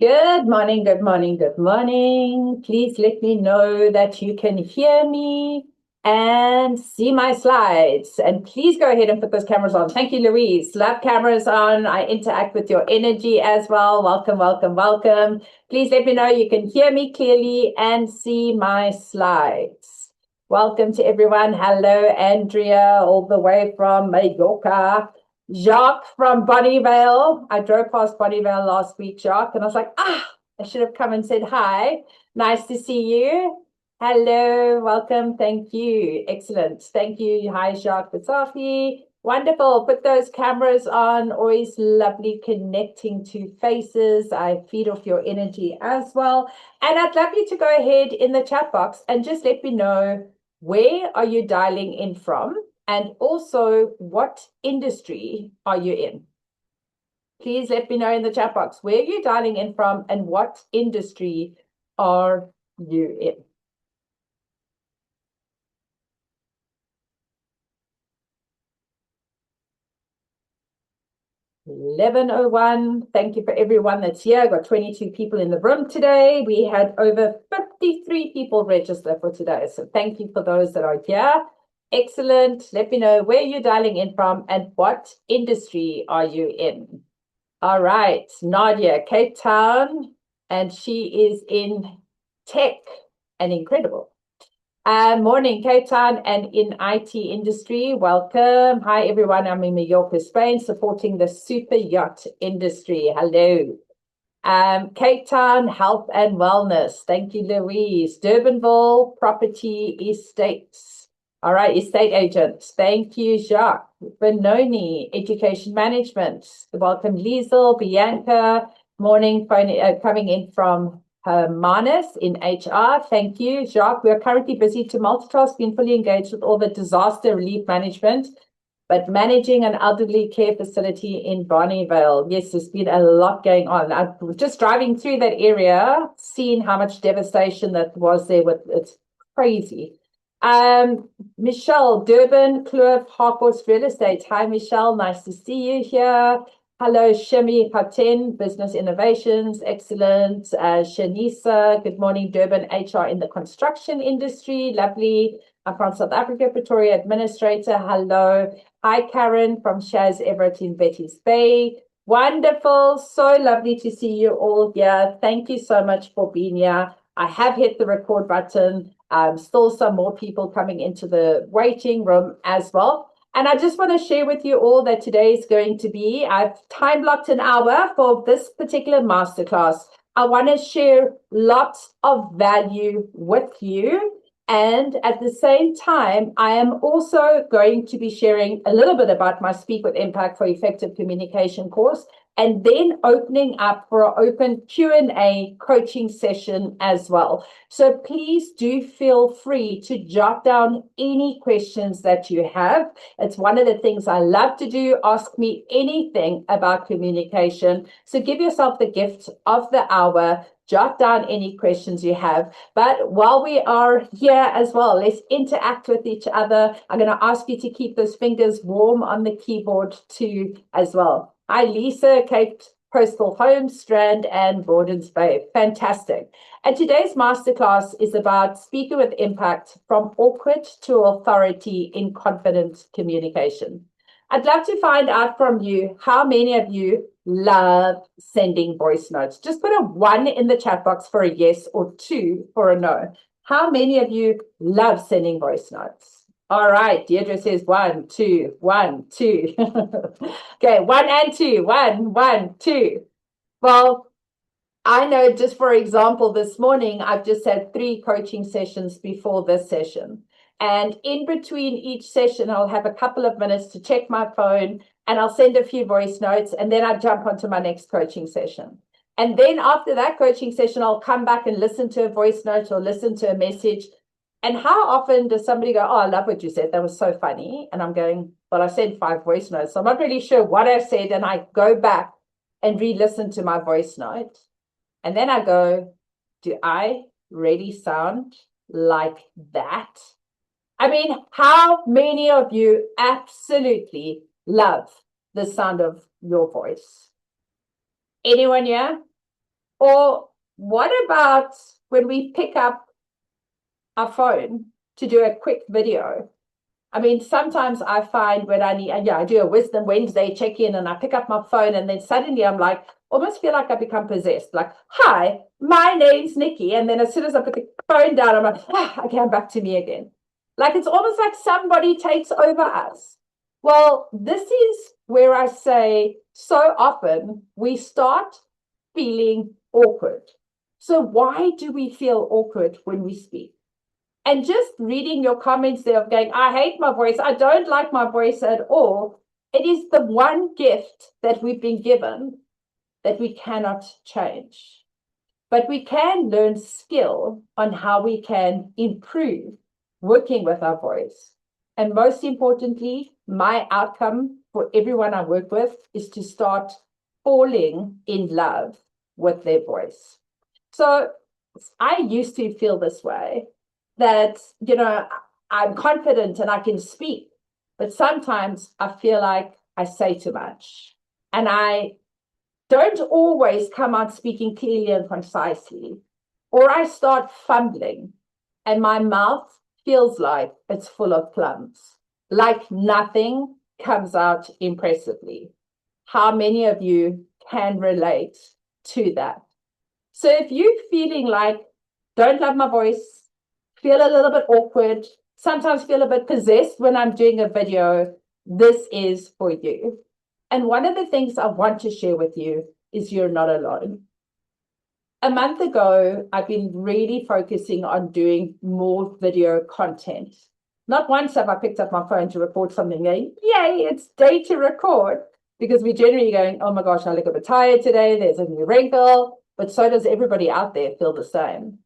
Good morning, good morning, good morning. Please let me know that you can hear me and see my slides. And please go ahead and put those cameras on. Thank you, Louise. Love cameras on. I interact with your energy as well. Welcome, welcome, welcome. Please let me know you can hear me clearly and see my slides. Welcome to everyone. Hello, Andrea, all the way from Mallorca. Jacques from Bonnievale. I drove past Bonnievale last week, Jacques, and I was like, I should have come and said hi. Nice to see you. Hello, welcome. Thank you. Excellent. Thank you. Hi, Jacques Bitsafi. Wonderful. Put those cameras on. Always lovely connecting to faces. I feed off your energy as well. And I'd love you to go ahead in the chat box and just let me know, where are you dialing in from? And also, what industry are you in? Please let me know in the chat box where you're dialing in from and what industry are you in. 11:01. Thank you for everyone that's here. Got 22 people in the room today. We had over 53 people register for today. So thank you for those that are here. Excellent. Let me know where you're dialing in from and what industry are you in. All right, Nadia, Cape Town, and she is in tech and incredible. Morning, Cape Town and in IT industry. Welcome. Hi, everyone. I'm in Mallorca, Spain, supporting the super yacht industry. Hello. Cape Town, health and wellness. Thank you, Louise. Durbanville, property estates. All right, estate agents. Thank you, Jacques. Benoni, education management. Welcome, Liesel, Bianca. Morning, coming in from Hermanus in HR. Thank you, Jacques. We are currently busy to multitask, being fully engaged with all the disaster relief management, but managing an elderly care facility in Bonnievale. Yes, there's been a lot going on. I was just driving through that area, seeing how much devastation that was there. It's crazy. Michelle, Durban, Kloof, Harcourts Real Estate. Hi, Michelle. Nice to see you here. Hello, Shemi Paten, Business Innovations. Excellent. Shanisa, good morning, Durban, HR in the construction industry. Lovely. I'm from South Africa, Pretoria Administrator. Hello. Hi, Karen from Shaz Everett in Betty's Bay. Wonderful. So lovely to see you all here. Thank you so much for being here. I have hit the record button. Still some more people coming into the waiting room as well. And I just want to share with you all that today is going to be, I've time blocked an hour for this particular masterclass. I want to share lots of value with you. And at the same time, I am also going to be sharing a little bit about my Speak with Impact for Effective Communication course, and then opening up for an open Q&A coaching session as well. So please do feel free to jot down any questions that you have. It's one of the things I love to do. Ask me anything about communication. So give yourself the gift of the hour. Jot down any questions you have. But while we are here as well, let's interact with each other. I'm going to ask you to keep those fingers warm on the keyboard too as well. Hi, Lisa, Cape Postal Home, Strand, and Gordons Bay. Fantastic. And today's masterclass is about speaking with impact from awkward to authority in confident communication. I'd love to find out from you how many of you love sending voice notes. Just put a 1 in the chat box for a yes or 2 for a no. How many of you love sending voice notes? All right, Deirdre says 1, 2, 1, 2. Okay, 1 and 2, 1, 1, 2. Well, I know, just for example, this morning, I've just had 3 coaching sessions before this session. And in between each session, I'll have a couple of minutes to check my phone and I'll send a few voice notes and then I jump onto my next coaching session. And then after that coaching session, I'll come back and listen to a voice note or listen to a message. And how often does somebody go, oh, I love what you said. That was so funny. And I'm going, well, I sent 5 voice notes. So I'm not really sure what I said. And I go back and re-listen to my voice note. And then I go, do I really sound like that? I mean, how many of you absolutely love the sound of your voice? Anyone here? Or what about when we pick up our phone to do a quick video? I mean, sometimes I find when I do a Wisdom Wednesday check-in and I pick up my phone and then suddenly I'm like, almost feel like I become possessed. Like, hi, my name's Nikki. And then as soon as I put the phone down, I'm like, okay, I'm back to me again. Like, it's almost like somebody takes over us. Well, this is where I say so often we start feeling awkward. So why do we feel awkward when we speak? And just reading your comments there of going, I hate my voice, I don't like my voice at all. It is the one gift that we've been given that we cannot change. But we can learn skill on how we can improve working with our voice. And most importantly, my outcome for everyone I work with is to start falling in love with their voice. So I used to feel this way that, I'm confident and I can speak, but sometimes I feel like I say too much and I don't always come out speaking clearly and concisely, or I start fumbling and my mouth feels like it's full of plums, like nothing comes out impressively. How many of you can relate to that? So if you're feeling like, don't love my voice, feel a little bit awkward, sometimes feel a bit possessed when I'm doing a video, this is for you. And one of the things I want to share with you is you're not alone. A month ago, I've been really focusing on doing more video content. Not once have I picked up my phone to record something going, yay, it's day to record. Because we're generally going, oh my gosh, I look a bit tired today, there's a new wrinkle. But so does everybody out there feel the same.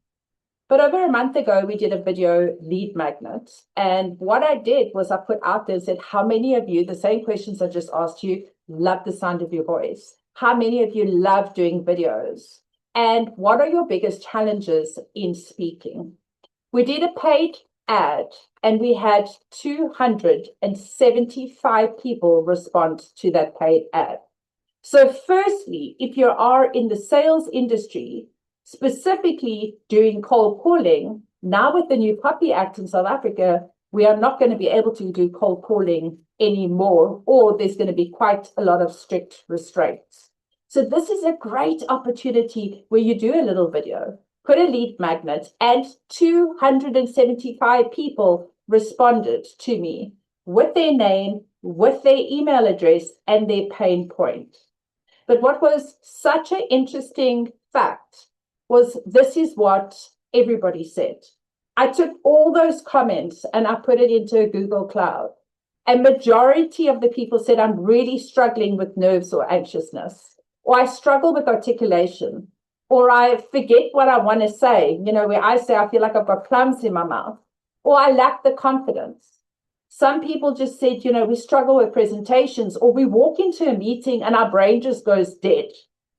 But over a month ago, we did a video lead magnet. And what I did was I put out there and said, how many of you, the same questions I just asked you, love the sound of your voice? How many of you love doing videos? And what are your biggest challenges in speaking? We did a paid ad and we had 275 people respond to that paid ad. So firstly, if you are in the sales industry, specifically doing cold calling, now with the new Puppy Act in South Africa, we are not going to be able to do cold calling anymore, or there's going to be quite a lot of strict restraints. So this is a great opportunity where you do a little video, put a lead magnet, and 275 people responded to me with their name, with their email address, and their pain point. But what was such an interesting fact was this is what everybody said. I took all those comments and I put it into a Google Cloud. A majority of the people said, I'm really struggling with nerves or anxiousness, or I struggle with articulation, or I forget what I want to say, where I say I feel like I've got plums in my mouth, or I lack the confidence. Some people just said, we struggle with presentations, or we walk into a meeting and our brain just goes dead.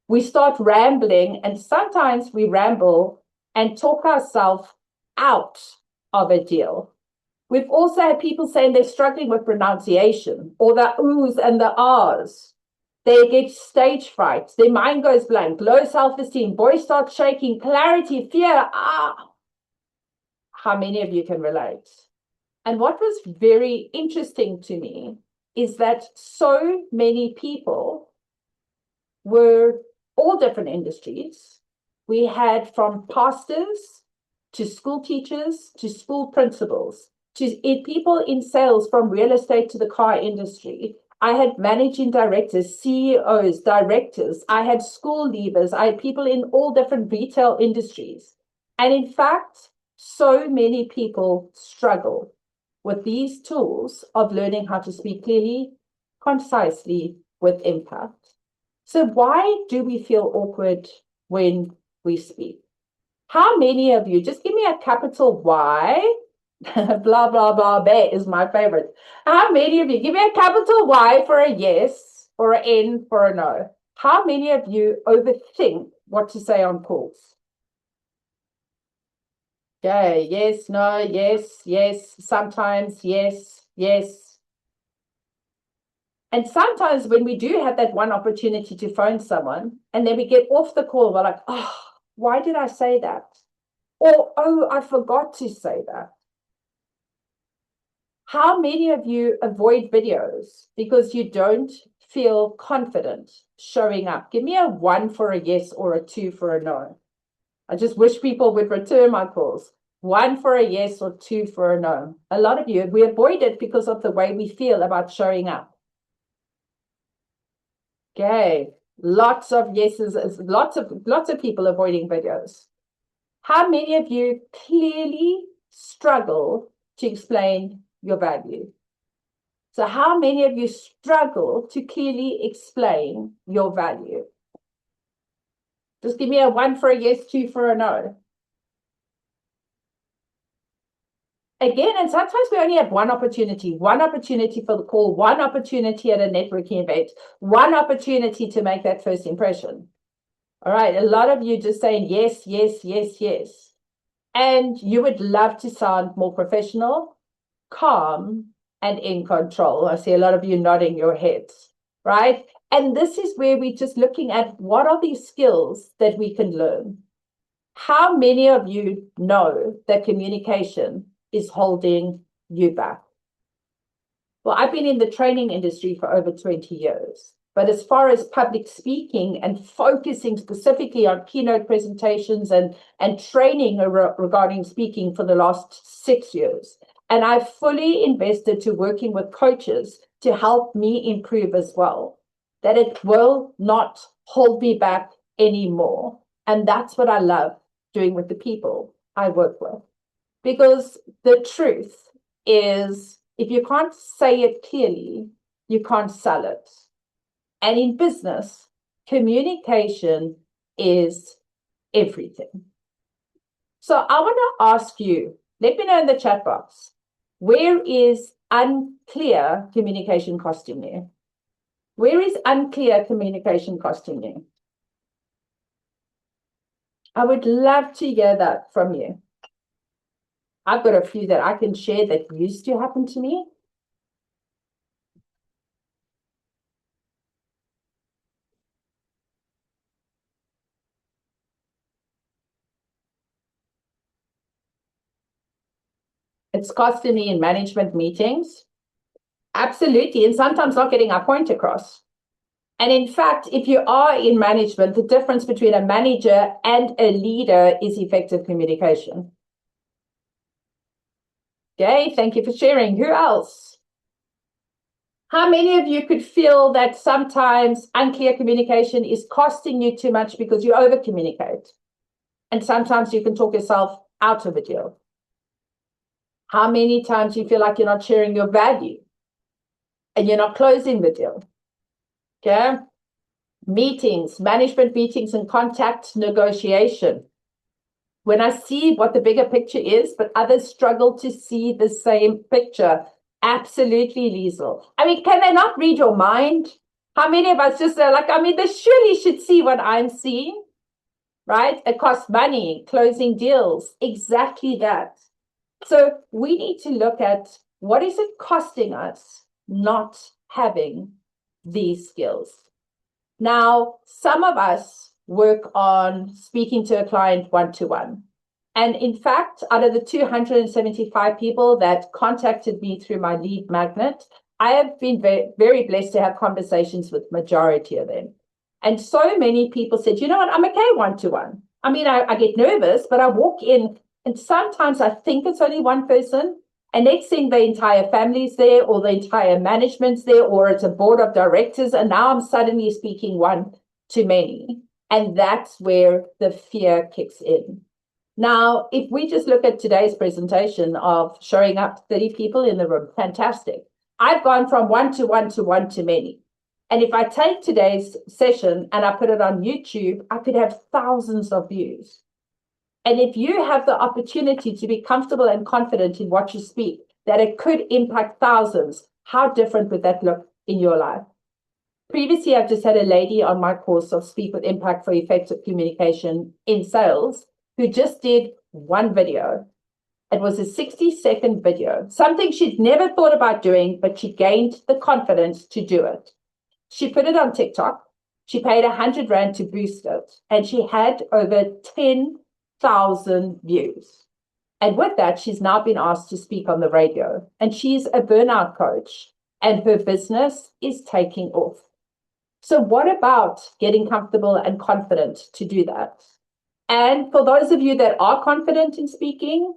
We start rambling, and sometimes we ramble and talk ourselves out of a deal. We've also had people saying they're struggling with pronunciation, or the oohs and the ahs. They get stage fright. Their mind goes blank, low self-esteem, voice starts shaking, clarity, fear. How many of you can relate? And what was very interesting to me is that so many people were all different industries. We had from pastors to school teachers to school principals to people in sales, from real estate to the car industry. I had managing directors, CEOs, directors. I had school leavers. I had people in all different retail industries. And in fact, so many people struggle with these tools of learning how to speak clearly, concisely, with impact. So why do we feel awkward when we speak? How many of you, just give me a capital Y, blah, blah, blah, blah is my favorite. How many of you, give me a capital Y for a yes, or an N for a no. How many of you overthink what to say on calls? Okay, yes, no, yes, yes, sometimes, yes, yes. And sometimes when we do have that one opportunity to phone someone and then we get off the call, we're like, oh, why did I say that? Or, oh, I forgot to say that. How many of you avoid videos because you don't feel confident showing up? Give me a 1 for a yes or a 2 for a no. I just wish people would return my calls. 1 for a yes or 2 for a no. A lot of you, we avoid it because of the way we feel about showing up. Okay, lots of yeses, lots of people avoiding videos. How many of you clearly struggle to explain your value? So how many of you struggle to clearly explain your value? Just give me a 1 for a yes, 2 for a no. Again, and sometimes we only have one opportunity for the call, one opportunity at a networking event, one opportunity to make that first impression. All right, a lot of you just saying yes, yes, yes, yes. And you would love to sound more professional, calm, and in control. I see a lot of you nodding your heads, right? And this is where we're just looking at what are these skills that we can learn. How many of you know that communication is holding you back? Well, I've been in the training industry for over 20 years. But as far as public speaking and focusing specifically on keynote presentations and training regarding speaking for the last 6 years, and I've fully invested to working with coaches to help me improve as well, that it will not hold me back anymore. And that's what I love doing with the people I work with. Because the truth is, if you can't say it clearly, you can't sell it. And in business, communication is everything. So I want to ask you, let me know in the chat box, where is unclear communication costing you? Where is unclear communication costing you? I would love to hear that from you. I've got a few that I can share that used to happen to me. It's costing me in management meetings. Absolutely. And sometimes not getting our point across. And in fact, if you are in management, the difference between a manager and a leader is effective communication. Okay, thank you for sharing. Who else? How many of you could feel that sometimes unclear communication is costing you too much because you over communicate? And sometimes you can talk yourself out of a deal. How many times you feel like you're not sharing your value and you're not closing the deal? Okay. Meetings, management meetings and contact negotiation. When I see what the bigger picture is, but others struggle to see the same picture. Absolutely, Liesel. I mean, can they not read your mind? How many of us just are like, I mean, they surely should see what I'm seeing, right? It costs money, closing deals, exactly that. So we need to look at what is it costing us not having these skills. Now, some of us work on speaking to a client one-to-one. And in fact, out of the 275 people that contacted me through my lead magnet, I have been very, very blessed to have conversations with majority of them. And so many people said, you know what, I'm okay one-to-one. I mean, I get nervous, but I walk in and sometimes I think it's only one person. And next thing, the entire family's there, or the entire management's there, or it's a board of directors. And now I'm suddenly speaking one to many. And that's where the fear kicks in. Now, if we just look at today's presentation of showing up 30 people in the room, fantastic. I've gone from one to one to one to many. And if I take today's session and I put it on YouTube, I could have thousands of views. And if you have the opportunity to be comfortable and confident in what you speak, that it could impact thousands, how different would that look in your life? Previously, I've just had a lady on my course of Speak with Impact for Effective Communication in Sales who just did one video. It was a 60-second video, something she'd never thought about doing, but she gained the confidence to do it. She put it on TikTok. She paid 100 Rand to boost it, and she had over 10,000 views. And with that, she's now been asked to speak on the radio, and she's a burnout coach, and her business is taking off. So what about getting comfortable and confident to do that? And for those of you that are confident in speaking,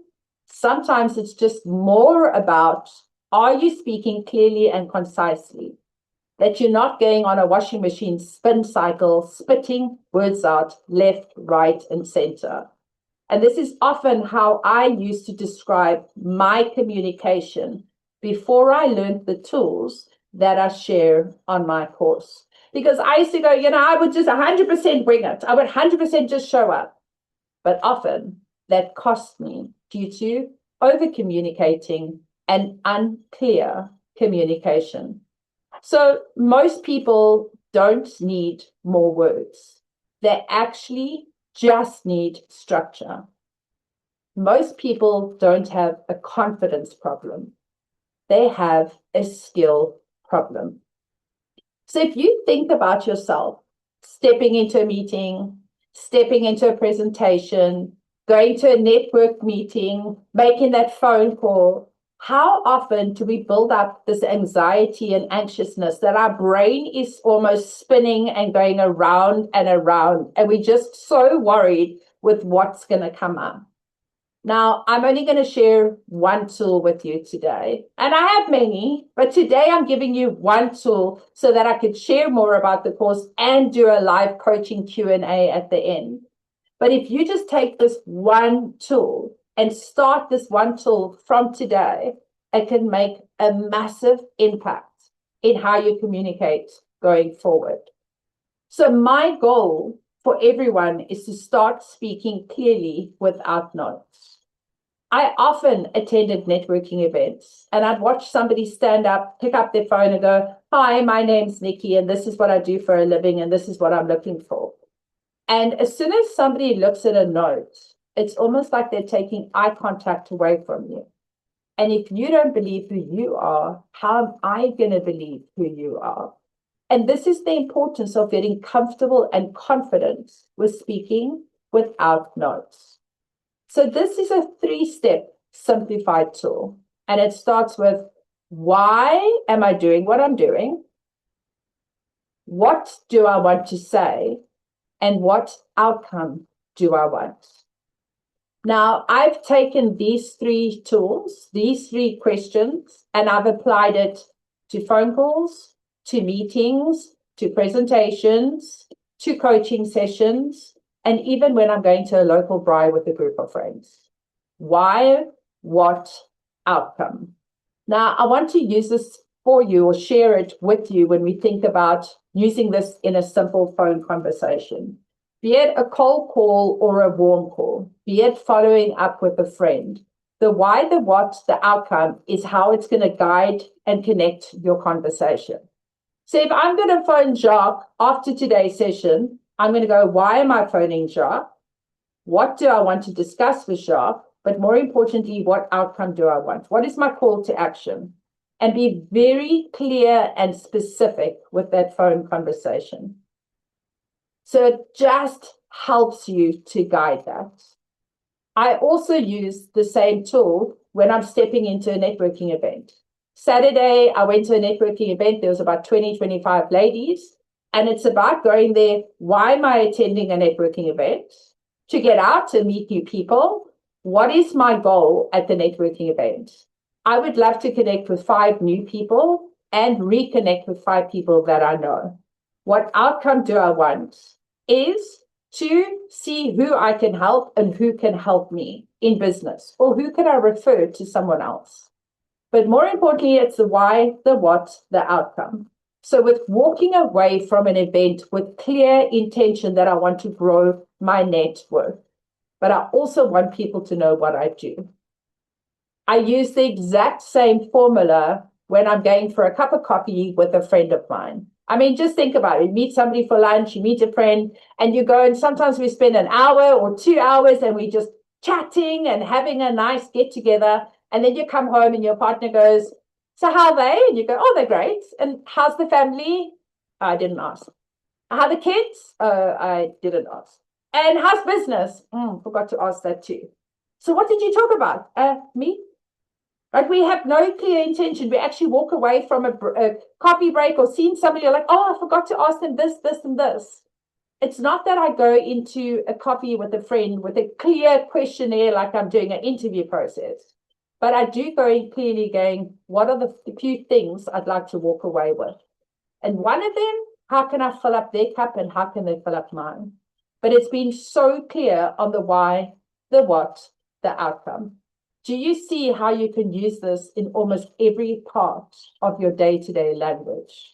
sometimes it's just more about, are you speaking clearly and concisely? That you're not going on a washing machine spin cycle, spitting words out left, right, and center. And this is often how I used to describe my communication before I learned the tools that I share on my course. Because I used to go, I would just 100% bring it. I would 100% just show up. But often that cost me due to over communicating and unclear communication. So most people don't need more words. They actually just need structure. Most people don't have a confidence problem. They have a skill problem. So if you think about yourself stepping into a meeting, stepping into a presentation, going to a network meeting, making that phone call, how often do we build up this anxiety and anxiousness that our brain is almost spinning and going around and around, and we're just so worried with what's going to come up? Now, I'm only going to share one tool with you today, and I have many, but today I'm giving you one tool so that I could share more about the course and do a live coaching Q&A at the end. But if you just take this one tool and start this one tool from today, it can make a massive impact in how you communicate going forward. So my goal for everyone is to start speaking clearly without notes. I often attended networking events and I'd watch somebody stand up, pick up their phone and go, "Hi, my name's Nikki and this is what I do for a living and this is what I'm looking for." And as soon as somebody looks at a note, it's almost like they're taking eye contact away from you. And if you don't believe who you are, how am I going to believe who you are? And this is the importance of getting comfortable and confident with speaking without notes. So this is a 3-step simplified tool. And it starts with, why am I doing what I'm doing? What do I want to say? And what outcome do I want? Now, I've taken these 3 tools, these 3 questions, and I've applied it to phone calls, to meetings, to presentations, to coaching sessions, and even when I'm going to a local braai with a group of friends. Why, what, outcome? Now, I want to use this for you or share it with you when we think about using this in a simple phone conversation. Be it a cold call or a warm call, be it following up with a friend. The why, the what, the outcome is how it's going to guide and connect your conversation. So if I'm going to phone Jacques after today's session, I'm going to go, why am I phoning Jacques? What do I want to discuss with Jacques? But more importantly, what outcome do I want? What is my call to action? And be very clear and specific with that phone conversation. So it just helps you to guide that. I also use the same tool when I'm stepping into a networking event. Saturday, I went to a networking event. There was about 20, 25 ladies. And it's about going there. Why am I attending a networking event? To get out and meet new people. What is my goal at the networking event? I would love to connect with 5 new people and reconnect with 5 people that I know. What outcome do I want? Is to see who I can help and who can help me in business, or who can I refer to someone else. But more importantly, it's the why, the what, the outcome. So with walking away from an event with clear intention that I want to grow my net worth, but I also want people to know what I do. I use the exact same formula when I'm going for a cup of coffee with a friend of mine. I mean, just think about it. You meet somebody for lunch, you meet a friend, and you go, and sometimes we spend an hour or 2 hours and we just chatting and having a nice get together. And then you come home and your partner goes, so how are they? And you go, oh, they're great. And how's the family? I didn't ask. How are the kids? I didn't ask. And how's business? Forgot to ask that too. So what did you talk about? Me? Right? We have no clear intention. We actually walk away from a coffee break or seeing somebody, you're like, oh, I forgot to ask them this, this, and this. It's not that I go into a coffee with a friend with a clear questionnaire like I'm doing an interview process. But I do go in clearly going, what are the few things I'd like to walk away with? And one of them, how can I fill up their cup and how can they fill up mine? But it's been so clear on the why, the what, the outcome. Do you see how you can use this in almost every part of your day-to-day language?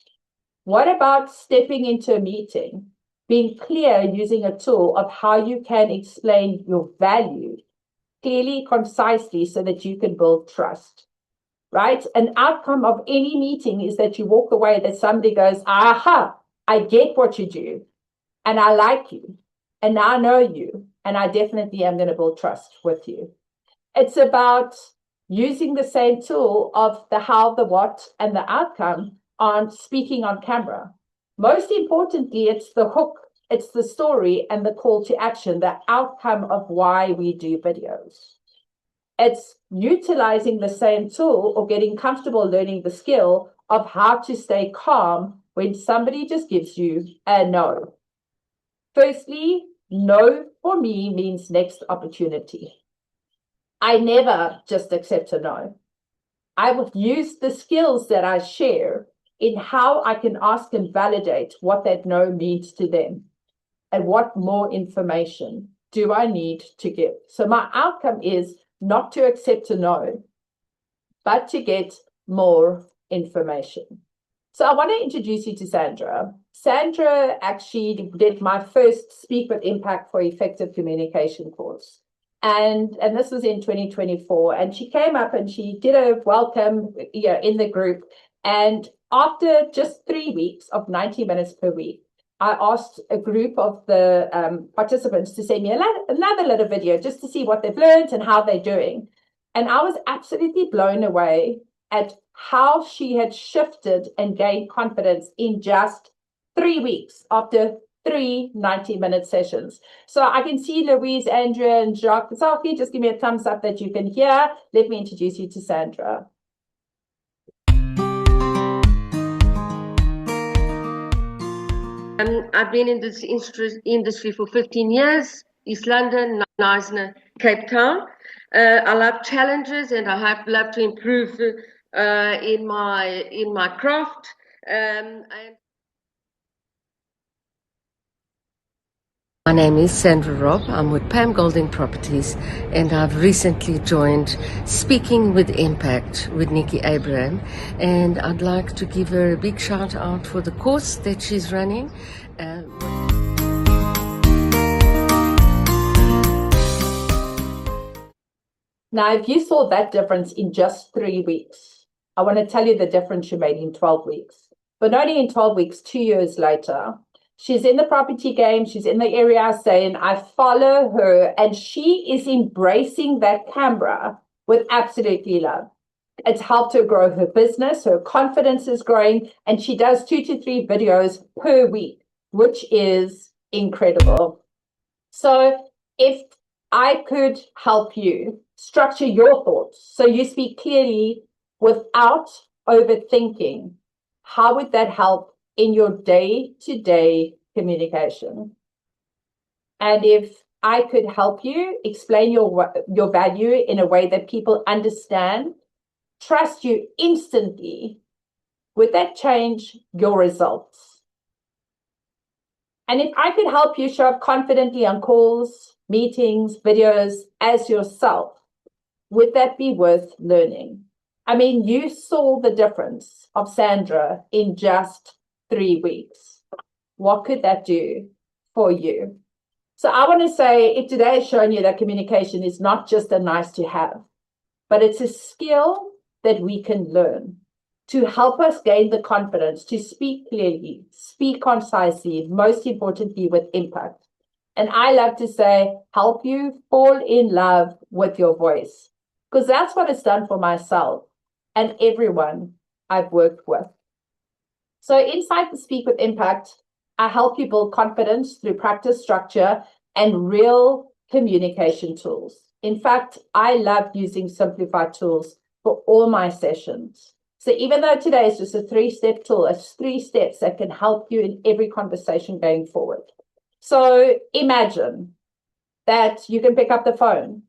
What about stepping into a meeting, being clear using a tool of how you can explain your value clearly, concisely, so that you can build trust, right? An outcome of any meeting is that you walk away, that somebody goes, aha, I get what you do, and I like you, and I know you, and I definitely am going to build trust with you. It's about using the same tool of the how, the what, and the outcome on speaking on camera. Most importantly, it's the hook, it's the story, and the call to action, the outcome of why we do videos. It's utilizing the same tool or getting comfortable learning the skill of how to stay calm when somebody just gives you a no. Firstly, no for me means next opportunity. I never just accept a no. I would use the skills that I share in how I can ask and validate what that no means to them and what more information do I need to give. So my outcome is not to accept a no, but to get more information. So I want to introduce you to Sandra. Sandra actually did my first Speak with Impact for Effective Communication course. And this was in 2024. And she came up and she did a welcome in the group. And after just 3 weeks of 90 minutes per week, I asked a group of the participants to send me another little video just to see what they've learned and how they're doing. And I was absolutely blown away at how she had shifted and gained confidence in just 3 weeks after 3 90-minute sessions. So I can see Louise, Andrea, and Jacques. Sophie, just give me a thumbs up that you can hear. Let me introduce you to Sandra. I've been in this industry for 15 years, East London, Knysna, Cape Town. I love challenges and I love to improve in my craft. My name is Sandra Robb. I'm with Pam Golding Properties, and I've recently joined Speaking with Impact with Nikki Abraham, and I'd like to give her a big shout out for the course that she's running. Now, if you saw that difference in just 3 weeks, I want to tell you the difference she made in 12 weeks. But only in 12 weeks, 2 years later, she's in the property game. She's in the area I say, and I follow her, and she is embracing that camera with absolutely love. It's helped her grow her business. Her confidence is growing, and she does 2 to 3 videos per week, which is incredible. So if I could help you structure your thoughts so you speak clearly without overthinking, how would that help in your day-to-day communication? And if I could help you explain your value in a way that people understand, trust you instantly, would that change your results? And if I could help you show up confidently on calls, meetings, videos as yourself, would that be worth learning? I mean, you saw the difference of Sandra in just 3 weeks. What could that do for you? So I want to say, if today has shown you that communication is not just a nice to have, but it's a skill that we can learn to help us gain the confidence to speak clearly, speak concisely, most importantly with impact. And I love to say, help you fall in love with your voice, because that's what it's done for myself and everyone I've worked with. So inside the Speak with Impact, I help you build confidence through practice, structure, and real communication tools. In fact, I love using simplified tools for all my sessions. So even though today is just a 3-step tool, it's 3 steps that can help you in every conversation going forward. So imagine that you can pick up the phone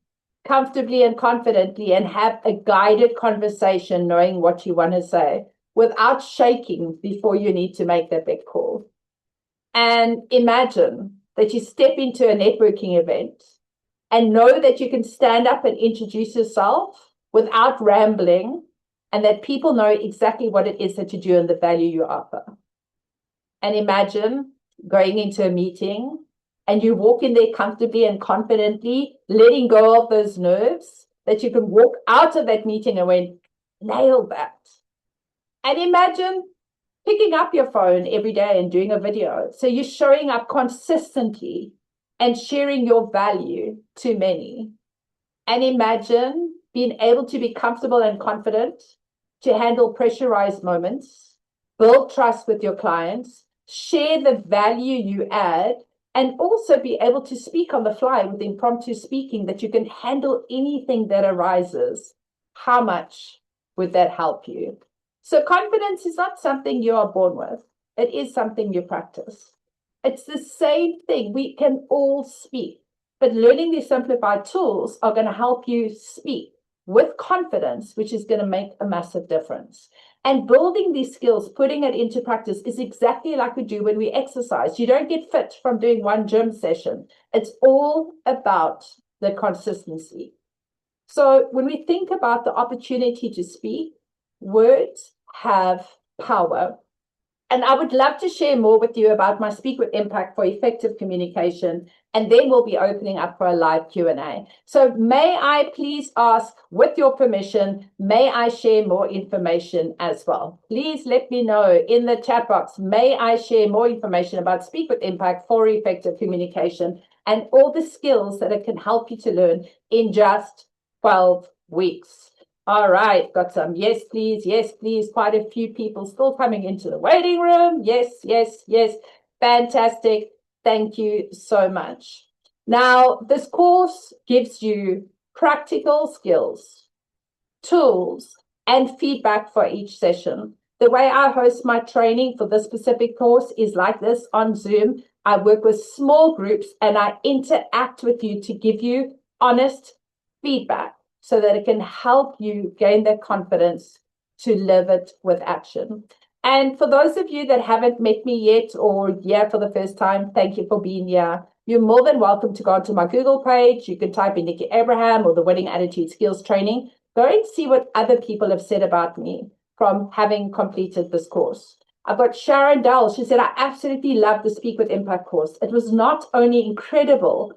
comfortably and confidently and have a guided conversation, knowing what you want to say without shaking before you need to make that big call. And imagine that you step into a networking event and know that you can stand up and introduce yourself without rambling, and that people know exactly what it is that you do and the value you offer. And imagine going into a meeting and you walk in there comfortably and confidently, letting go of those nerves, that you can walk out of that meeting and went, nail that. And imagine picking up your phone every day and doing a video. So you're showing up consistently and sharing your value to many. And imagine being able to be comfortable and confident to handle pressurized moments, build trust with your clients, share the value you add, and also be able to speak on the fly with impromptu speaking, that you can handle anything that arises. How much would that help you? So confidence is not something you are born with. It is something you practice. It's the same thing. We can all speak, but learning these simplified tools are going to help you speak with confidence, which is going to make a massive difference. And building these skills, putting it into practice, is exactly like we do when we exercise. You don't get fit from doing one gym session. It's all about the consistency. So when we think about the opportunity to speak, words have power. And I would love to share more with you about my Speak with Impact for effective communication, and then we'll be opening up for a live Q&A. So may I please ask, with your permission, may I share more information as well? Please let me know in the chat box, may I share more information about Speak with Impact for effective communication and all the skills that it can help you to learn in just 12 weeks. All right, got some yes, please, yes, please. Quite a few people still coming into the waiting room. Yes, yes, yes. Fantastic. Thank you so much. Now, this course gives you practical skills, tools, and feedback for each session. The way I host my training for this specific course is like this on Zoom. I work with small groups and I interact with you to give you honest feedback, so that it can help you gain that confidence to live it with action. And for those of you that haven't met me yet or here for the first time, thank you for being here. You're more than welcome to go onto my Google page. You can type in Nikki Abraham or the Winning Attitude Skills Training. Go and see what other people have said about me from having completed this course. I've got Sharon Dell. She said, I absolutely love the Speak with Impact course. It was not only incredibly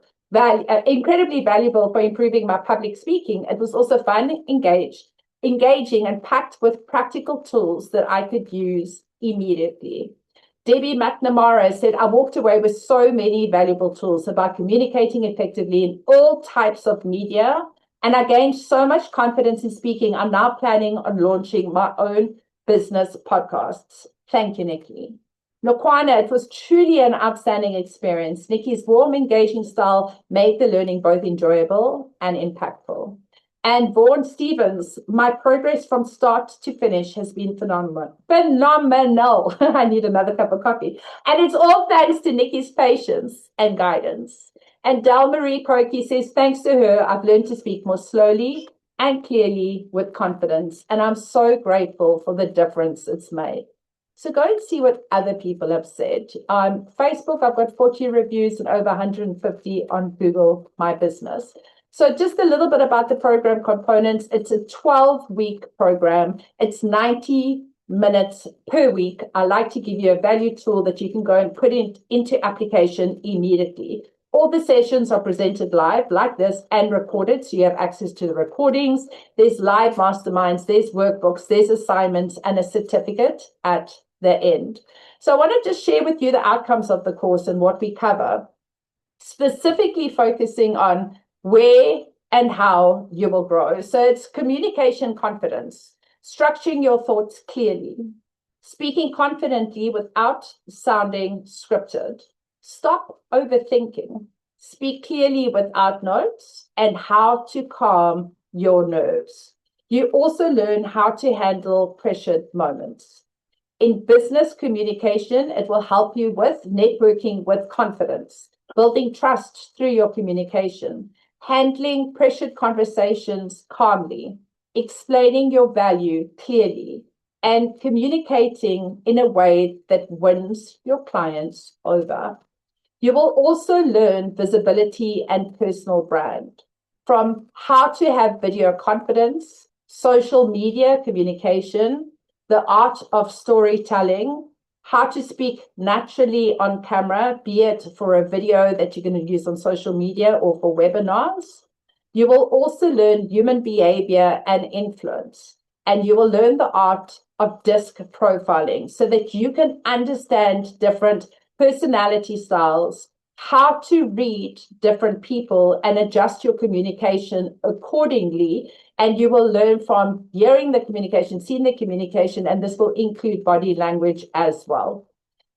valuable for improving my public speaking, it was also fun, engaging, and packed with practical tools that I could use immediately. Debbie McNamara said, I walked away with so many valuable tools about communicating effectively in all types of media, and I gained so much confidence in speaking. I'm now planning on launching my own business podcasts. Thank you, Nikki. Nokwana, it was truly an outstanding experience. Nikki's warm, engaging style made the learning both enjoyable and impactful. And Vaughan Stevens, my progress from start to finish has been phenomenal. Phenomenal. I need another cup of coffee. And it's all thanks to Nikki's patience and guidance. And Del Marie Croki says, thanks to her, I've learned to speak more slowly and clearly with confidence. And I'm so grateful for the difference it's made. So go and see what other people have said. On Facebook, I've got 40 reviews and over 150 on Google My Business. So just a little bit about the program components. It's a 12-week program. It's 90 minutes per week. I like to give you a value tool that you can go and put into application immediately. All the sessions are presented live like this and recorded, so you have access to the recordings. There's live masterminds, there's workbooks, there's assignments, and a certificate at the end. So I want to just share with you the outcomes of the course and what we cover. specifically focusing on where and how you will grow. So it's communication confidence, structuring your thoughts clearly, speaking confidently without sounding scripted. Stop overthinking. Speak clearly without notes, and how to calm your nerves. You also learn how to handle pressured moments. In business communication, it will help you with networking with confidence, building trust through your communication, handling pressured conversations calmly, explaining your value clearly, and communicating in a way that wins your clients over. You will also learn visibility and personal brand, from how to have video confidence, social media communication, the art of storytelling, how to speak naturally on camera, be it for a video that you're going to use on social media or for webinars. You will also learn human behavior and influence, and you will learn the art of disc profiling so that you can understand different personality styles, how to read different people and adjust your communication accordingly. And you will learn from hearing the communication, seeing the communication, and this will include body language as well.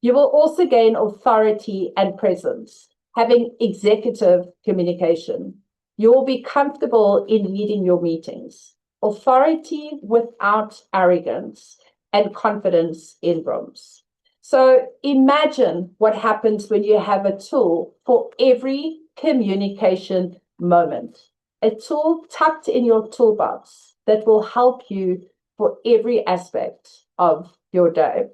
You will also gain authority and presence, having executive communication. You will be comfortable in leading your meetings, authority without arrogance, and confidence in rooms. So imagine what happens when you have a tool for every communication moment, a tool tucked in your toolbox that will help you for every aspect of your day.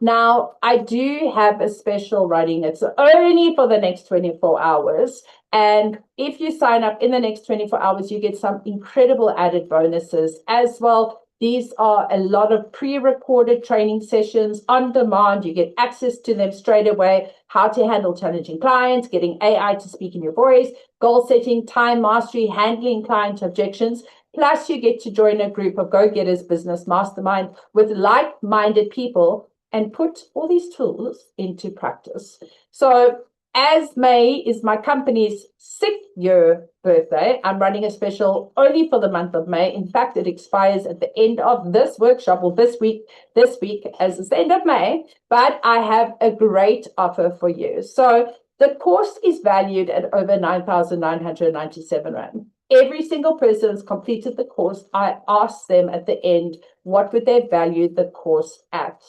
Now, I do have a special running. It's only for the next 24 hours. And if you sign up in the next 24 hours, you get some incredible added bonuses as well. These are a lot of pre-recorded training sessions on demand. You get access to them straight away. How to handle challenging clients, getting AI to speak in your voice, goal setting, time mastery, handling client objections. Plus, you get to join a group of go-getters business mastermind with like-minded people and put all these tools into practice. So as May is my company's 6th-year birthday, I'm running a special only for the month of May. In fact, it expires at the end of this workshop, or this week, as it's the end of May, but I have a great offer for you. So the course is valued at over 9,997 Rand. Every single person who's completed the course, I asked them at the end, what would they value the course at?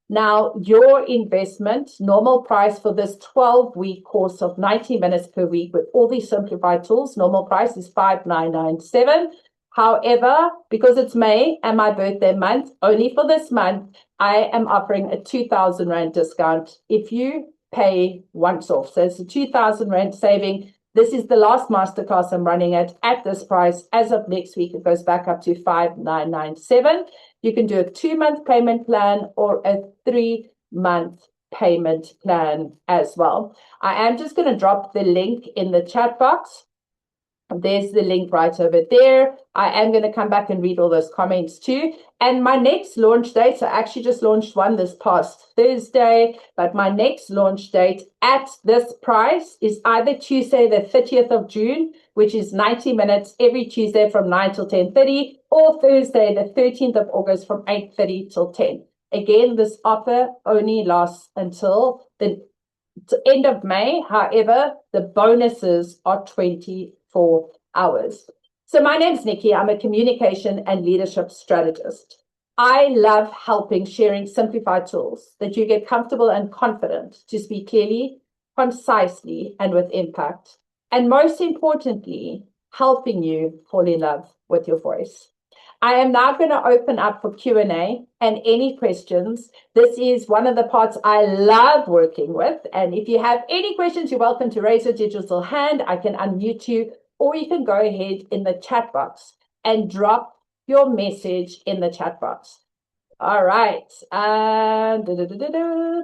Now, your investment, normal price for this 12-week course of 90 minutes per week with all these simplified tools, normal price is 5,997. However, because it's May and my birthday month, only for this month, I am offering a 2,000 Rand discount if you pay once off. So it's a 2,000 Rand saving. This is the last masterclass I'm running at this price. As of next week, it goes back up to 5,997. You can do a 2-month payment plan or a 3-month payment plan as well. I am just going to drop the link in the chat box. There's the link right over there. I am going to come back and read all those comments too. And my next launch date, so I actually just launched one this past Thursday, but my next launch date at this price is either Tuesday, the 30th of June, which is 90 minutes every Tuesday from 9 till 10:30, or Thursday, the 13th of August from 8:30 till 10. Again, this offer only lasts until the end of May. However, the bonuses are 24 hours. So my name's Nikki. I'm a communication and leadership strategist. I love helping, sharing simplified tools that you get comfortable and confident to speak clearly, concisely, and with impact. And most importantly, helping you fall in love with your voice. I am now going to open up for Q&A and any questions. This is one of the parts I love working with. And if you have any questions, you're welcome to raise your digital hand. I can unmute you, or you can go ahead in the chat box and drop your message in the chat box. All right.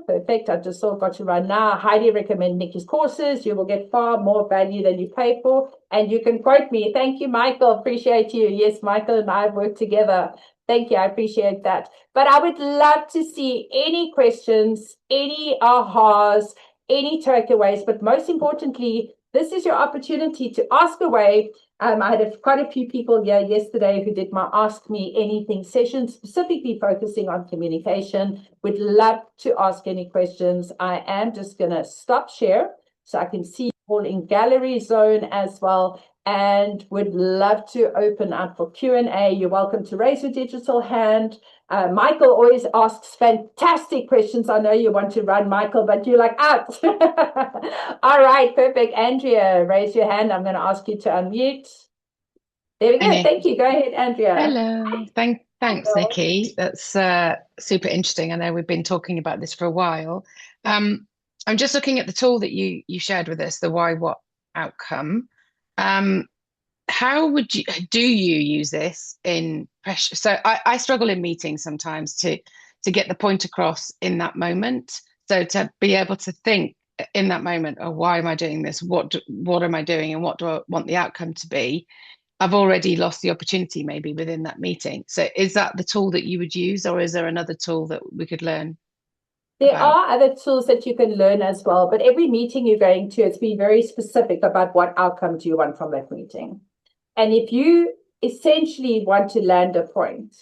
Perfect. I just saw got you right now. I highly recommend Nikki's courses. You will get far more value than you pay for. And you can quote me. Thank you, Michael. Appreciate you. Yes, Michael and I have worked together. Thank you. I appreciate that. But I would love to see any questions, any ahas, any takeaways, but most importantly, this is your opportunity to ask away. I had quite a few people here yesterday who did my Ask Me Anything session, specifically focusing on communication. Would love to ask any questions. I am just going to stop share so I can see you all in gallery zone as well, and would love to open up for Q&A. You're welcome to raise your digital hand. Michael always asks fantastic questions. I know you want to run, Michael, but you're like, out. All right, perfect. Andrea, raise your hand. I'm going to ask you to unmute. There we go. Thank you. Go ahead, Andrea. Hello. Thanks, Nikki. That's super interesting. I know we've been talking about this for a while. I'm just looking at the tool that you shared with us, the why, what, outcome. How do you use this in pressure? So I struggle in meetings sometimes to get the point across in that moment. So to be able to think in that moment, oh, why am I doing this? What am I doing, and what do I want the outcome to be? I've already lost the opportunity maybe within that meeting. So is that the tool that you would use, or is there another tool that we could learn? There are other tools that you can learn as well, but every meeting you're going to, it's be very specific about what outcome do you want from that meeting. And if you essentially want to land a point,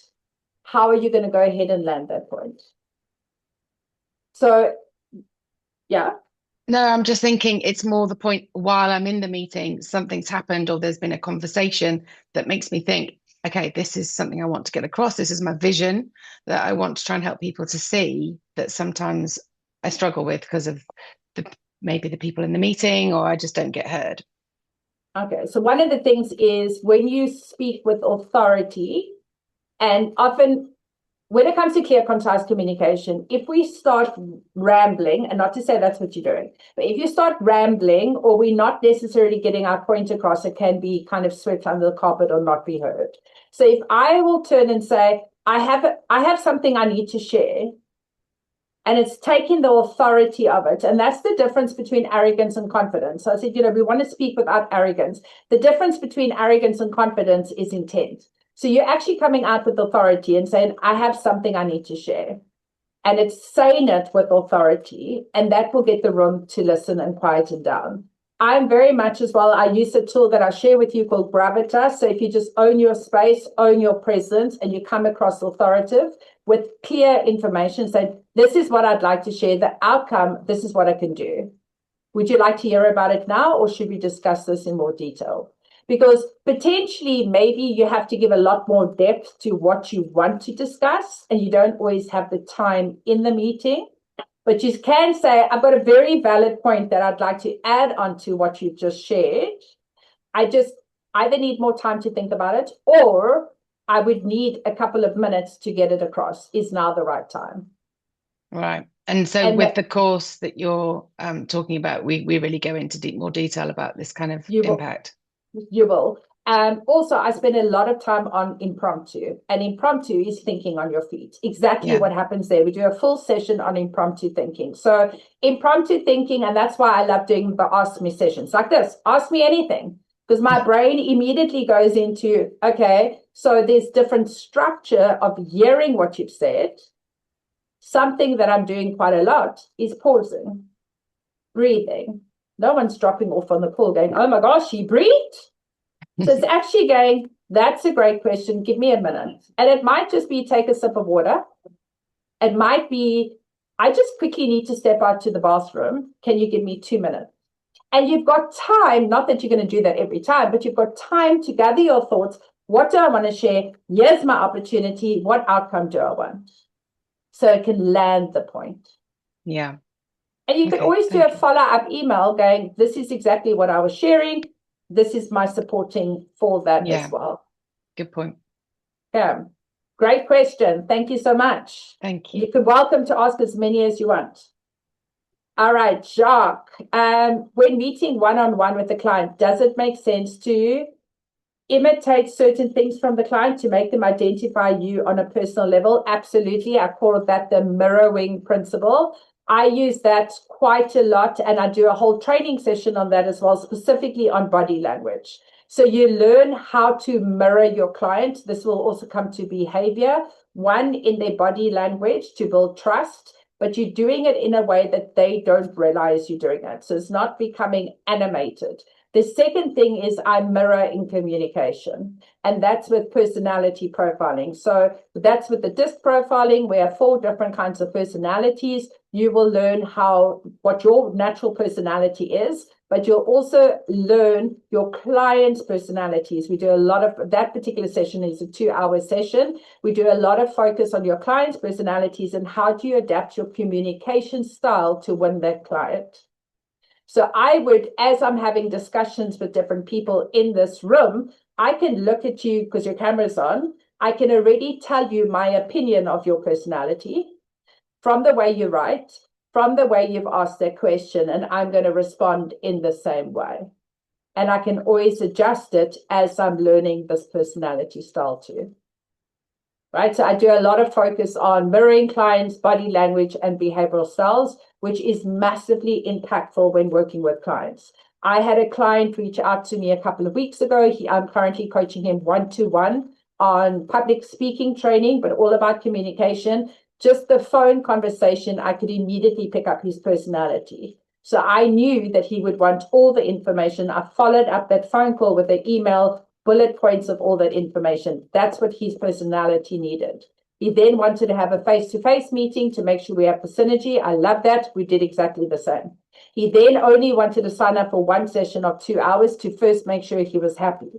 how are you going to go ahead and land that point? So, yeah. No, I'm just thinking it's more the point while I'm in the meeting, something's happened or there's been a conversation that makes me think, okay, this is something I want to get across. This is my vision that I want to try and help people to see, that sometimes I struggle with because of maybe the people in the meeting, or I just don't get heard. Okay, so one of the things is when you speak with authority, and often when it comes to clear, concise communication, if we start rambling, and not to say that's what you're doing, but if you start rambling or we're not necessarily getting our point across, it can be kind of swept under the carpet or not be heard. So if I will turn and say, I have something I need to share, and it's taking the authority of it. And that's the difference between arrogance and confidence. So I said, we want to speak without arrogance. The difference between arrogance and confidence is intent. So you're actually coming out with authority and saying, I have something I need to share. And it's saying it with authority, and that will get the room to listen and quieten down. I'm very much as well, I use a tool that I share with you called Gravitas. So if you just own your space, own your presence, and you come across authoritative with clear information, say, this is what I'd like to share, the outcome, this is what I can do. Would you like to hear about it now, or should we discuss this in more detail? Because potentially, maybe you have to give a lot more depth to what you want to discuss, and you don't always have the time in the meeting. But you can say, I've got a very valid point that I'd like to add on to what you've just shared. I just either need more time to think about it, or I would need a couple of minutes to get it across. Is now the right time? Right. And so with the course that you're talking about, we really go into more detail about this kind of impact. You will. Also, I spend a lot of time on impromptu, and impromptu is thinking on your feet. Exactly what happens there. We do a full session on impromptu thinking. So impromptu thinking, and that's why I love doing the Ask Me sessions like this. Ask me anything, because my brain immediately goes into, okay, so there's different structure of hearing what you've said. Something that I'm doing quite a lot is pausing, breathing. No one's dropping off on the call going, oh my gosh, she breathed. So it's actually going, that's a great question. Give me a minute. And it might just be take a sip of water. It might be, I just quickly need to step out to the bathroom. Can you give me 2 minutes? And you've got time, not that you're going to do that every time, but you've got time to gather your thoughts. What do I want to share? Here's my opportunity. What outcome do I want? So it can land the point. Yeah. And you can always do a follow-up email going, this is exactly what I was sharing. This is my supporting for that as well. Good point. Yeah. Great question. Thank you so much. Thank you. You're welcome to ask as many as you want. All right, Jacques. When meeting one-on-one with the client, does it make sense to imitate certain things from the client to make them identify you on a personal level? Absolutely. I call that the mirroring principle. I use that quite a lot, and I do a whole training session on that as well, specifically on body language. So you learn how to mirror your client. This will also come to behavior. One, in their body language to build trust, but you're doing it in a way that they don't realize you're doing it. So it's not becoming animated. The second thing is I mirror in communication, and that's with personality profiling. So that's with the DISC profiling. We have 4 different kinds of personalities. You will learn what your natural personality is, but you'll also learn your client's personalities. We do a lot of that. Particular session is a 2-hour session. We do a lot of focus on your client's personalities and how do you adapt your communication style to win that client. So I would, as I'm having discussions with different people in this room, I can look at you because your camera's on. I can already tell you my opinion of your personality from the way you write, from the way you've asked that question, and I'm going to respond in the same way. And I can always adjust it as I'm learning this personality style too. Right? So I do a lot of focus on mirroring clients' body language and behavioral styles, which is massively impactful when working with clients. I had a client reach out to me a couple of weeks ago. I'm currently coaching him one-to-one on public speaking training, but all about communication. Just the phone conversation, I could immediately pick up his personality. So I knew that he would want all the information. I followed up that phone call with an email, bullet points of all that information. That's what his personality needed. He then wanted to have a face-to-face meeting to make sure we have the synergy. I love that. We did exactly the same. He then only wanted to sign up for one session of 2 hours to first make sure he was happy.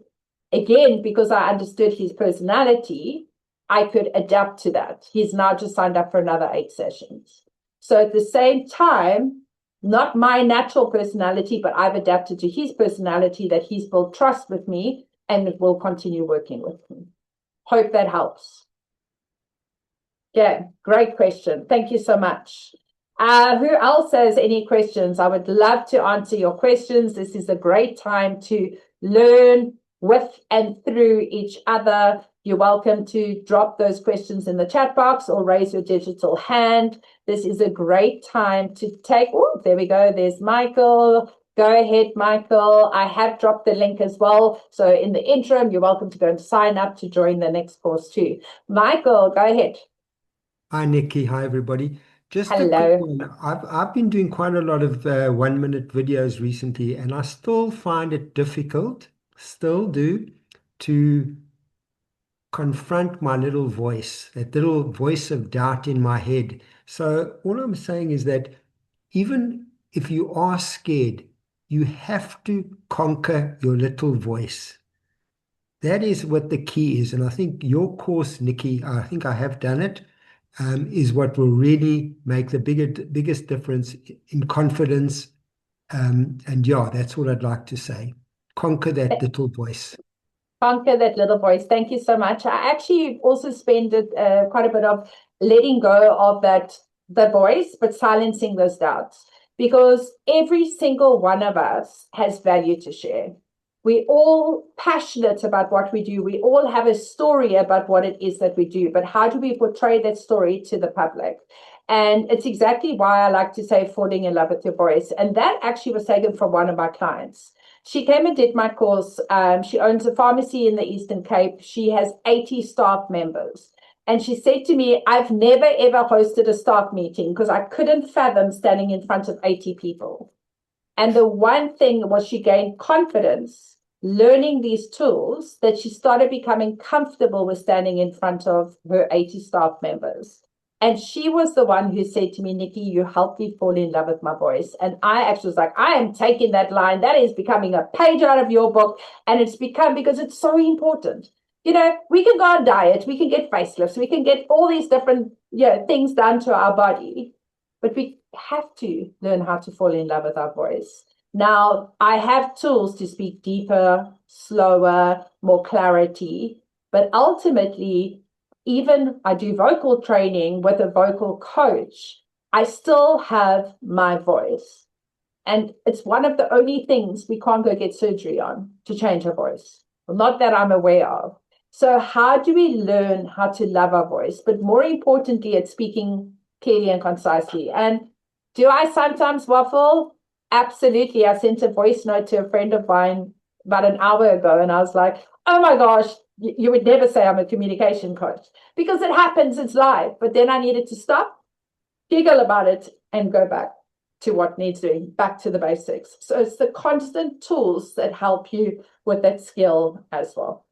Again, because I understood his personality, I could adapt to that. He's now just signed up for another 8 sessions. So at the same time, not my natural personality, but I've adapted to his personality that he's built trust with me and will continue working with me. Hope that helps. Yeah, great question. Thank you so much. Who else has any questions? I would love to answer your questions. This is a great time to learn with and through each other. You're welcome to drop those questions in the chat box or raise your digital hand. This is a great time to take, oh, there we go. There's Michael. Go ahead, Michael. I have dropped the link as well. So in the interim, you're welcome to go and sign up to join the next course too. Michael, go ahead. Hi, Nikki. Hi, everybody. Just a quick Hello. one. I've been doing quite a lot of 1-minute videos recently, and I still find it difficult, still do, to confront my little voice, that little voice of doubt in my head. So all I'm saying is that even if you are scared, you have to conquer your little voice. That is what the key is. And I think your course, Nikki, I think I have done it, is what will really make the biggest difference in confidence. And yeah, that's what I'd like to say. Conquer that little voice. Conquer that little voice. Thank you so much. I actually also spend quite a bit of letting go of the voice, but silencing those doubts. Because every single one of us has value to share. We're all passionate about what we do. We all have a story about what it is that we do, but how do we portray that story to the public? And it's exactly why I like to say falling in love with your voice. And that actually was taken from one of my clients. She came and did my course. She owns a pharmacy in the Eastern Cape. She has 80 staff members. And she said to me, I've never, ever hosted a staff meeting because I couldn't fathom standing in front of 80 people. And the one thing was she gained confidence learning these tools that she started becoming comfortable with standing in front of her 80 staff members. And she was the one who said to me, Nikki, you helped me fall in love with my voice. And I actually was like, I am taking that line. That is becoming a page out of your book. And it's become, because it's so important. You know, we can go on diet, we can get facelifts, we can get all these different things done to our body, but we have to learn how to fall in love with our voice. Now, I have tools to speak deeper, slower, more clarity, but ultimately, even I do vocal training with a vocal coach, I still have my voice. And it's one of the only things we can't go get surgery on to change our voice. Well, not that I'm aware of. So how do we learn how to love our voice? But more importantly, it's speaking clearly and concisely. And do I sometimes waffle? Absolutely. I sent a voice note to a friend of mine about an hour ago, and I was like, oh my gosh, you would never say I'm a communication coach, because it happens, it's live. But then I needed to stop, giggle about it, and go back to what needs doing, back to the basics. So it's the constant tools that help you with that skill as well.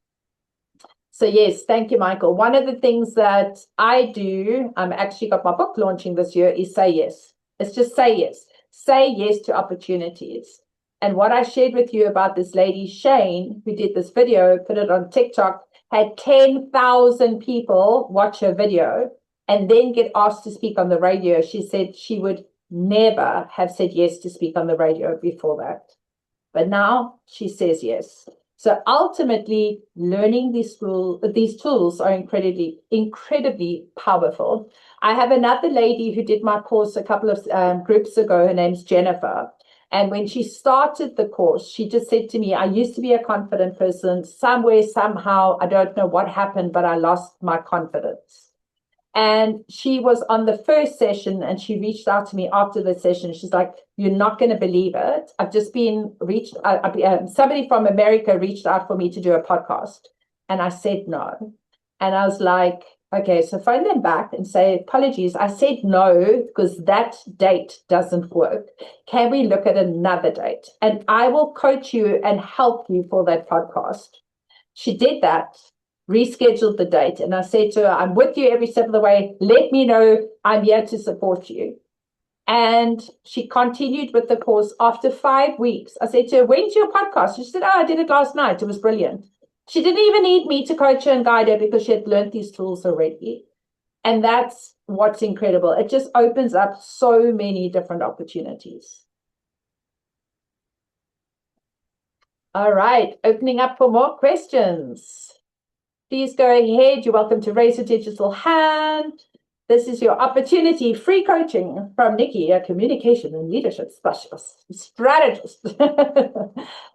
So yes, thank you, Michael. One of the things that I do, I'm actually got my book launching this year, is say yes. It's just say yes. Say yes to opportunities. And what I shared with you about this lady, Shane, who did this video, put it on TikTok, had 10,000 people watch her video and then get asked to speak on the radio. She said she would never have said yes to speak on the radio before that. But now she says yes. So ultimately, learning these tools are incredibly powerful. I have another lady who did my course a couple of groups ago. Her name's Jennifer. And when she started the course, she just said to me, I used to be a confident person. Somewhere, somehow, I don't know what happened, but I lost my confidence. And she was on the first session and she reached out to me after the session. She's like, you're not going to believe it. I've just been somebody from America reached out for me to do a podcast. And I said no. And I was like, okay, so phone them back and say, apologies. I said no because that date doesn't work. Can we look at another date? And I will coach you and help you for that podcast. She did that, rescheduled the date. And I said to her, I'm with you every step of the way. Let me know. I'm here to support you. And she continued with the course after 5 weeks. I said to her, when's your podcast? She said, I did it last night. It was brilliant. She didn't even need me to coach her and guide her because she had learned these tools already. And that's what's incredible. It just opens up so many different opportunities. All right, opening up for more questions. Please go ahead. You're welcome to raise a digital hand. This is your opportunity. Free coaching from Nikki, a communication and leadership specialist, strategist.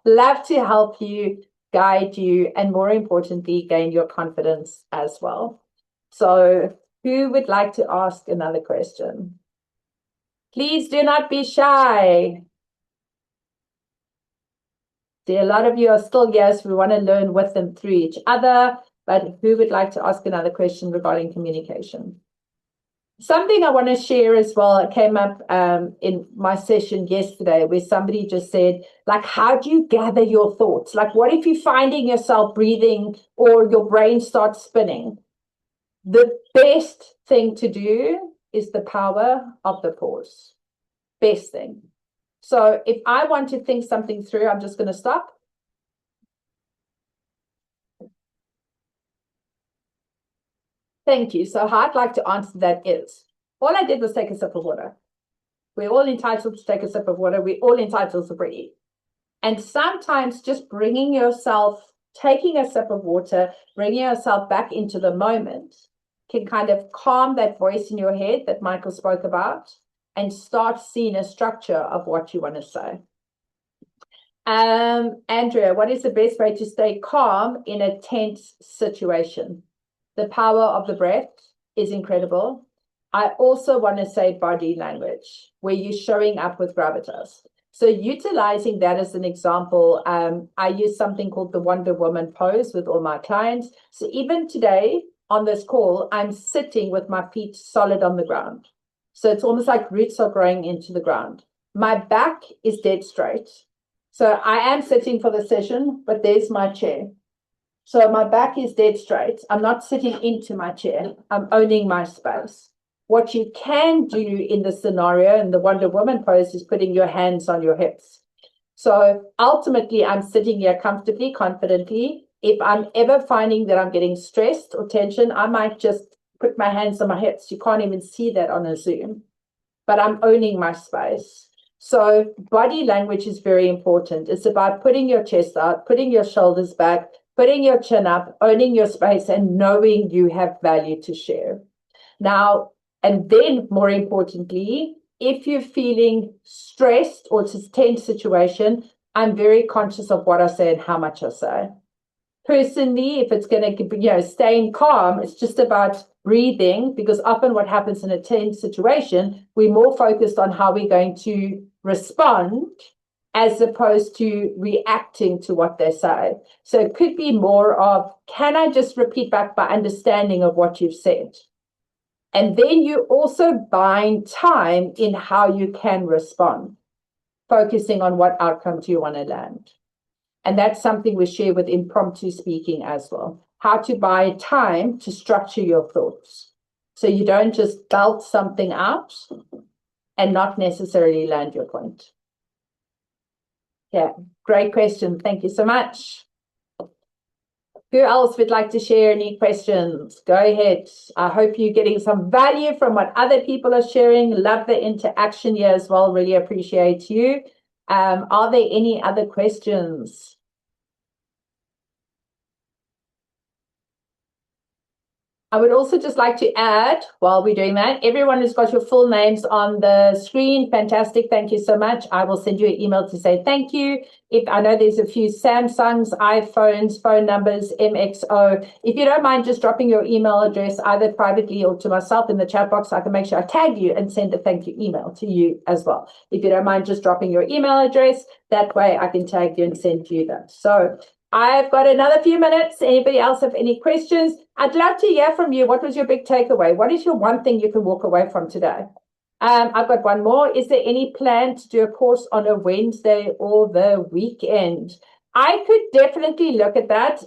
Love to help you, guide you, and more importantly, gain your confidence as well. So who would like to ask another question? Please do not be shy. See, a lot of you are still here, so we want to learn with and through each other. But who would like to ask another question regarding communication? Something I want to share as well, it came up in my session yesterday where somebody just said, like, how do you gather your thoughts? Like, what if you're finding yourself breathing or your brain starts spinning? The best thing to do is the power of the pause. Best thing. So if I want to think something through, I'm just going to stop. Thank you. So how I'd like to answer that is, all I did was take a sip of water. We're all entitled to take a sip of water. We're all entitled to breathe. And sometimes just bringing yourself, taking a sip of water, bringing yourself back into the moment can kind of calm that voice in your head that Michael spoke about and start seeing a structure of what you want to say. Andrea, what is the best way to stay calm in a tense situation? The power of the breath is incredible. I also want to say body language, where you're showing up with gravitas. So utilizing that as an example, I use something called the Wonder Woman pose with all my clients. So even today on this call, I'm sitting with my feet solid on the ground. So it's almost like roots are growing into the ground. My back is dead straight. So I am sitting for the session, but there's my chair. So my back is dead straight. I'm not sitting into my chair. I'm owning my space. What you can do in the scenario in the Wonder Woman pose is putting your hands on your hips. So ultimately, I'm sitting here comfortably, confidently. If I'm ever finding that I'm getting stressed or tension, I might just put my hands on my hips. You can't even see that on a Zoom, but I'm owning my space. So body language is very important. It's about putting your chest out, putting your shoulders back, putting your chin up, owning your space, and knowing you have value to share. Now, and then more importantly, if you're feeling stressed or it's a tense situation, I'm very conscious of what I say and how much I say. Personally, if it's going to, staying calm, it's just about breathing, because often what happens in a tense situation, we're more focused on how we're going to respond as opposed to reacting to what they say. So it could be more of, can I just repeat back my understanding of what you've said? And then you also bind time in how you can respond, focusing on what outcomes you want to land. And that's something we share with impromptu speaking as well. How to buy time to structure your thoughts. So you don't just belt something out and not necessarily land your point. Yeah, great question. Thank you so much. Who else would like to share any questions? Go ahead. I hope you're getting some value from what other people are sharing. Love the interaction here as well. Really appreciate you. Are there any other questions? I would also just like to add, while we're doing that, everyone who's got your full names on the screen, fantastic. Thank you so much. I will send you an email to say thank you. If I know there's a few Samsungs, iPhones, phone numbers, MXO. If you don't mind just dropping your email address either privately or to myself in the chat box, I can make sure I tag you and send a thank you email to you as well. If you don't mind just dropping your email address, that way I can tag you and send you that. So I've got another few minutes. Anybody else have any questions? I'd love to hear from you. What was your big takeaway? What is your one thing you can walk away from today? I've got one more. Is there any plan to do a course on a Wednesday or the weekend? I could definitely look at that.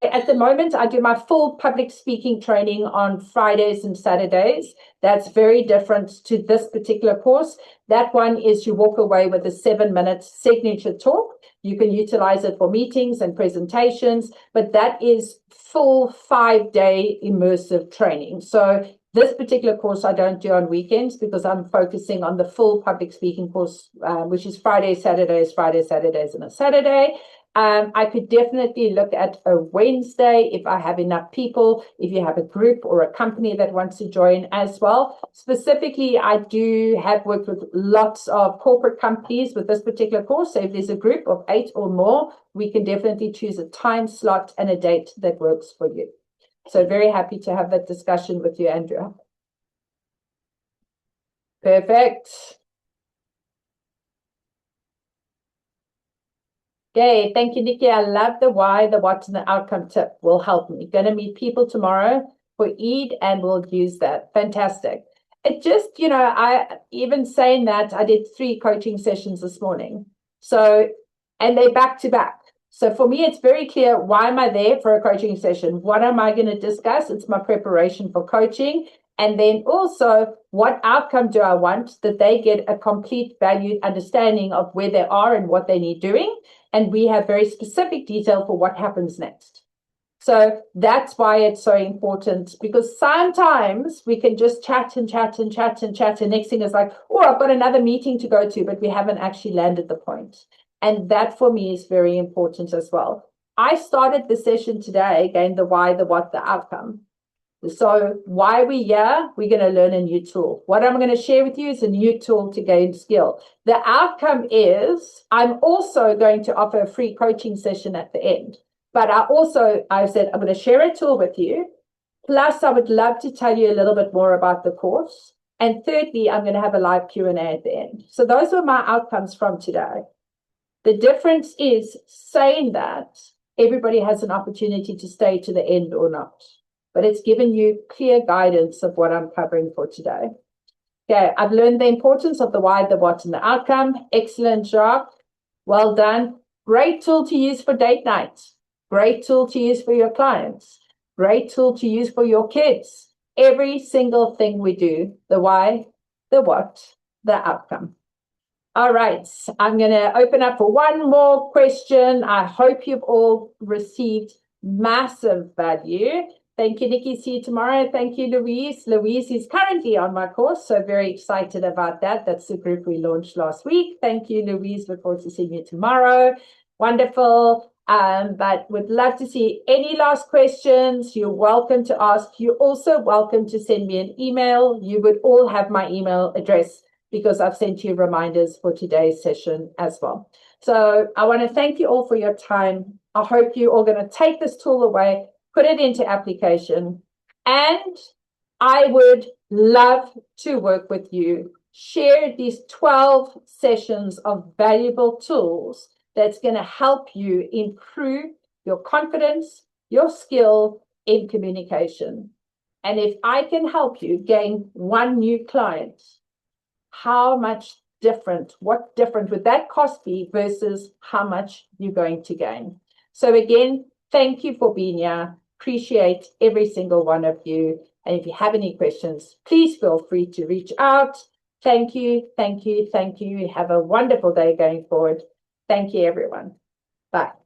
At the moment, I do my full public speaking training on Fridays and Saturdays. That's very different to this particular course. That one is you walk away with a 7-minute signature talk. You can utilize it for meetings and presentations, but that is full 5-day immersive training. So this particular course I don't do on weekends because I'm focusing on the full public speaking course, which is Fridays, Saturdays, and a Saturday. I could definitely look at a Wednesday if I have enough people, if you have a group or a company that wants to join as well. Specifically, I do have worked with lots of corporate companies with this particular course. So if there's a group of 8 or more, we can definitely choose a time slot and a date that works for you. So very happy to have that discussion with you, Andrea. Perfect. Okay, thank you, Nikki. I love the why, the what, and the outcome tip will help me. Going to meet people tomorrow for Eid and we'll use that. Fantastic. It just, I even saying that I did 3 coaching sessions this morning. So, and they back to back. So for me, it's very clear, why am I there for a coaching session? What am I going to discuss? It's my preparation for coaching. And then also, what outcome do I want that they get a complete valued understanding of where they are and what they need doing? And we have very specific detail for what happens next. So that's why it's so important, because sometimes we can just chat and chat and chat and chat. And next thing is like, oh, I've got another meeting to go to, but we haven't actually landed the point. And that for me is very important as well. I started the session today, again, the why, the what, the outcome. So why are we here? We're going to learn a new tool. What I'm going to share with you is a new tool to gain skill. The outcome is I'm also going to offer a free coaching session at the end. But I said, I'm going to share a tool with you. Plus, I would love to tell you a little bit more about the course. And thirdly, I'm going to have a live Q&A at the end. So those were my outcomes from today. The difference is saying that everybody has an opportunity to stay to the end or not. But it's given you clear guidance of what I'm covering for today. Okay, I've learned the importance of the why, the what, and the outcome. Excellent job. Well done. Great tool to use for date night. Great tool to use for your clients. Great tool to use for your kids. Every single thing we do, the why, the what, the outcome. All right, I'm going to open up for one more question. I hope you've all received massive value. Thank you, Nikki. See you tomorrow. Thank you, Louise. Louise is currently on my course, so very excited about that. That's the group we launched last week. Thank you, Louise. Look forward to seeing you tomorrow. Wonderful. But would love to see any last questions. You're welcome to ask. You're also welcome to send me an email. You would all have my email address because I've sent you reminders for today's session as well. So I want to thank you all for your time. I hope you're all going to take this tool away, put it into application, and I would love to work with you. Share these 12 sessions of valuable tools that's going to help you improve your confidence, your skill in communication. And if I can help you gain one new client, how much different, what different would that cost be versus how much you're going to gain? So again, thank you for being here. Appreciate every single one of you. And if you have any questions, please feel free to reach out. Thank you, thank you, thank you. Have a wonderful day going forward. Thank you, everyone. Bye.